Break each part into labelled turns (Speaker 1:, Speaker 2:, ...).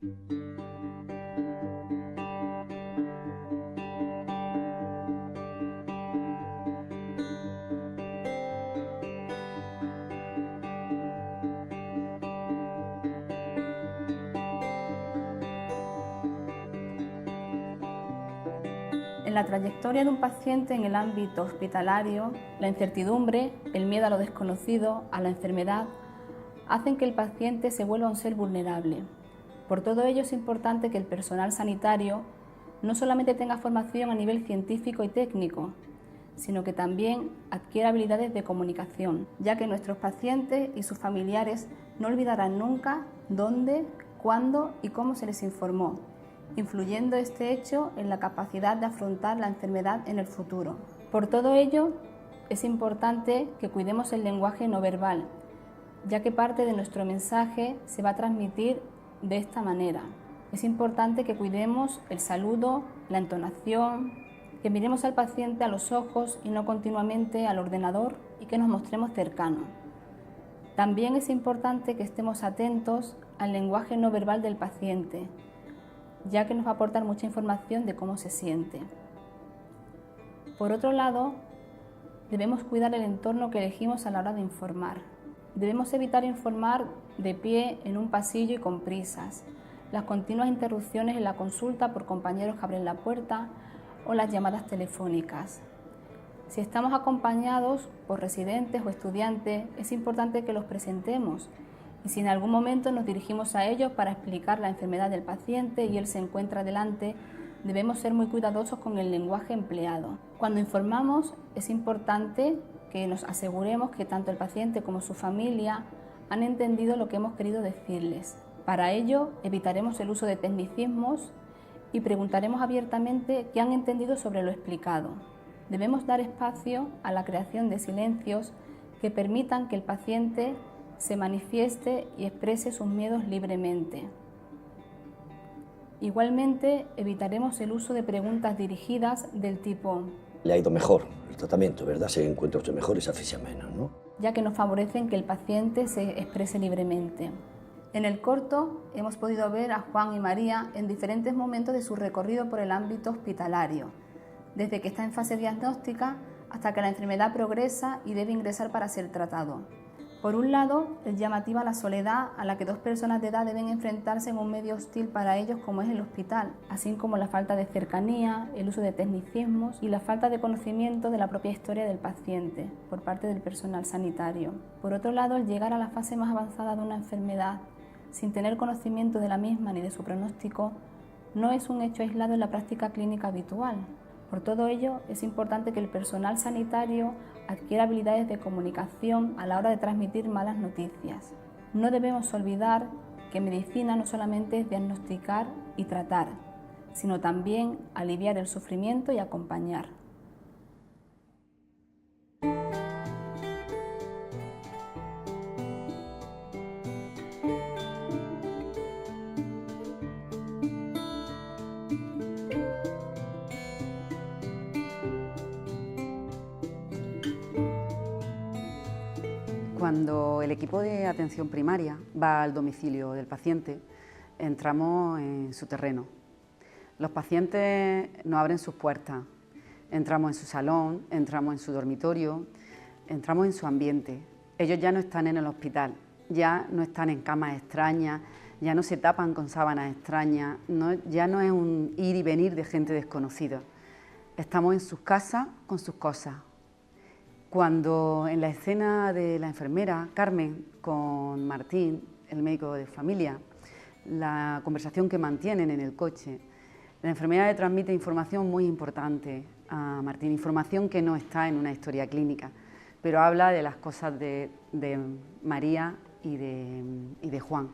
Speaker 1: En la trayectoria de un paciente en el ámbito hospitalario, la incertidumbre, el miedo a lo desconocido, a la enfermedad, hacen que el paciente se vuelva un ser vulnerable. Por todo ello es importante que el personal sanitario no solamente tenga formación a nivel científico y técnico, sino que también adquiera habilidades de comunicación, ya que nuestros pacientes y sus familiares no olvidarán nunca dónde, cuándo y cómo se les informó, influyendo este hecho en la capacidad de afrontar la enfermedad en el futuro. Por todo ello, es importante que cuidemos el lenguaje no verbal, ya que parte de nuestro mensaje se va a transmitir de esta manera. Es importante que cuidemos el saludo, la entonación, que miremos al paciente a los ojos y no continuamente al ordenador y que nos mostremos cercanos. También es importante que estemos atentos al lenguaje no verbal del paciente, ya que nos va a aportar mucha información de cómo se siente. Por otro lado, debemos cuidar el entorno que elegimos a la hora de informar. Debemos evitar informar de pie en un pasillo y con prisas, las continuas interrupciones en la consulta por compañeros que abren la puerta o las llamadas telefónicas. Si estamos acompañados por residentes o estudiantes, es importante que los presentemos y si en algún momento nos dirigimos a ellos para explicar la enfermedad del paciente y él se encuentra delante, debemos ser muy cuidadosos con el lenguaje empleado. Cuando informamos, es importante que nos aseguremos que tanto el paciente como su familia han entendido lo que hemos querido decirles. Para ello, evitaremos el uso de tecnicismos y preguntaremos abiertamente qué han entendido sobre lo explicado. Debemos dar espacio a la creación de silencios que permitan que el paciente se manifieste y exprese sus miedos libremente. Igualmente, evitaremos el uso de preguntas dirigidas del tipo
Speaker 2: «Le ha ido mejor el tratamiento, ¿verdad? Se encuentra usted mejor y se asfixia menos, ¿no?»,
Speaker 1: ya que no favorecen que el paciente se exprese libremente. En el corto hemos podido ver a Juan y María en diferentes momentos de su recorrido por el ámbito hospitalario, desde que está en fase diagnóstica hasta que la enfermedad progresa y debe ingresar para ser tratado. Por un lado, es llamativa la soledad a la que dos personas de edad deben enfrentarse en un medio hostil para ellos como es el hospital, así como la falta de cercanía, el uso de tecnicismos y la falta de conocimiento de la propia historia del paciente por parte del personal sanitario. Por otro lado, el llegar a la fase más avanzada de una enfermedad sin tener conocimiento de la misma ni de su pronóstico no es un hecho aislado en la práctica clínica habitual. Por todo ello, es importante que el personal sanitario adquiera habilidades de comunicación a la hora de transmitir malas noticias. No debemos olvidar que medicina no solamente es diagnosticar y tratar, sino también aliviar el sufrimiento y acompañar.
Speaker 3: Cuando el equipo de atención primaria va al domicilio del paciente, entramos en su terreno. Los pacientes nos abren sus puertas, entramos en su salón, entramos en su dormitorio, entramos en su ambiente. Ellos ya no están en el hospital, ya no están en camas extrañas, ya no se tapan con sábanas extrañas, ya no es un ir y venir de gente desconocida. Estamos en sus casas con sus cosas. Cuando en la escena de la enfermera Carmen con Martín, el médico de familia, la conversación que mantienen en el coche, la enfermera le transmite información muy importante a Martín, información que no está en una historia clínica, pero habla de las cosas de María y de Juan.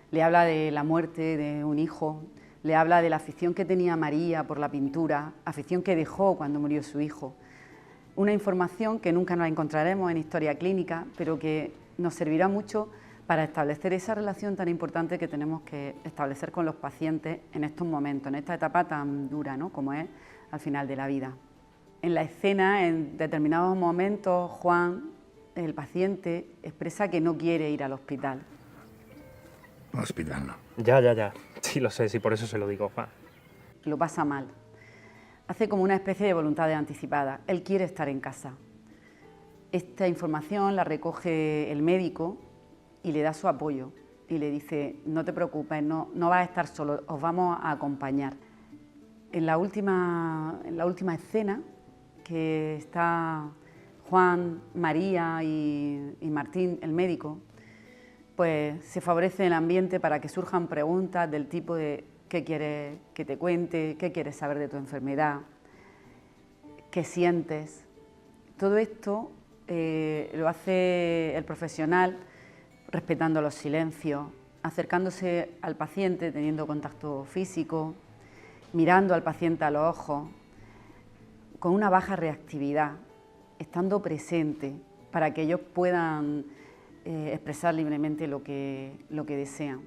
Speaker 3: Le habla de la muerte de un hijo, le habla de la afición que tenía María por la pintura, afición que dejó cuando murió su hijo. Una información que nunca nos encontraremos en historia clínica, pero que nos servirá mucho para establecer esa relación tan importante que tenemos que establecer con los pacientes en estos momentos, en esta etapa tan dura, ¿no?, como es al final de la vida. En la escena, en determinados momentos, Juan, el paciente, expresa que no quiere ir al hospital.
Speaker 4: Hospital no.
Speaker 5: Ya.
Speaker 4: Sí, lo sé, sí, por eso se lo digo, Juan.
Speaker 3: Lo pasa mal. Hace como una especie de voluntad anticipada. Él quiere estar en casa. Esta información la recoge el médico y le da su apoyo y le dice: no te preocupes, no vas a estar solo, os vamos a acompañar. En la última escena, que está Juan, María y Martín, el médico, pues se favorece el ambiente para que surjan preguntas del tipo de: ¿qué quieres que te cuente? ¿Qué quieres saber de tu enfermedad? ¿Qué sientes? Todo esto lo hace el profesional respetando los silencios, acercándose al paciente, teniendo contacto físico, mirando al paciente a los ojos, con una baja reactividad, estando presente para que ellos puedan expresar libremente lo que desean.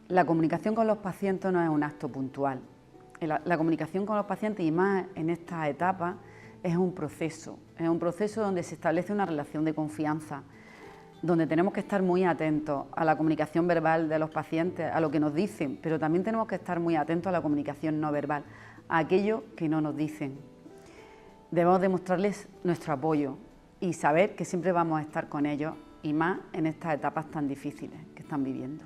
Speaker 3: La comunicación con los pacientes no es un acto puntual. La comunicación con los pacientes, y más en esta etapa, es un proceso donde se establece una relación de confianza, donde tenemos que estar muy atentos a la comunicación verbal de los pacientes, a lo que nos dicen, pero también tenemos que estar muy atentos a la comunicación no verbal, a aquello que no nos dicen. Debemos demostrarles nuestro apoyo y saber que siempre vamos a estar con ellos, y más en estas etapas tan difíciles que están viviendo.